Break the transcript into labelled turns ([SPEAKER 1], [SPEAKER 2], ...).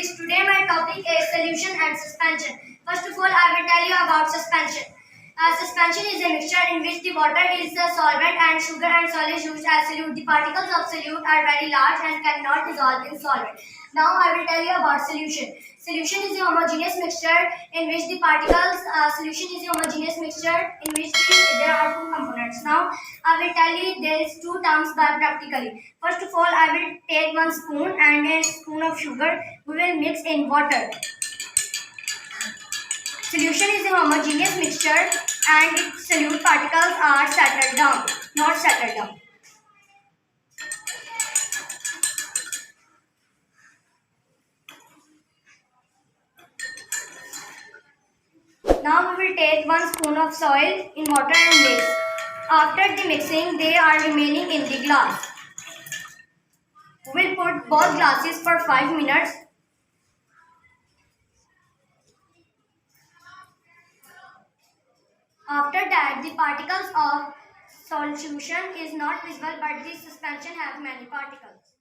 [SPEAKER 1] 6. Today my topic is solution and suspension. First of all, I will tell you about suspension. Suspension is a mixture in which the water is the solvent and sugar and solids used as solute. The particles of solute are very large and cannot dissolve in solvent. Now I will tell you about solution. Solution is a homogeneous mixture in which the particles. Solution is a homogeneous mixture in which there are two components. Now I will tell you there is two terms by practically. First of all, I will take one spoon and a spoon of sugar. We will mix in water. Solution is a homogeneous mixture and its solute particles are settled down, not settled down. Now we will take one spoon of soil in water and mix. After the mixing, they are remaining in the glass. We will put both glasses for 5 minutes. After that, the particles of solution is not visible, but the suspension have many particles.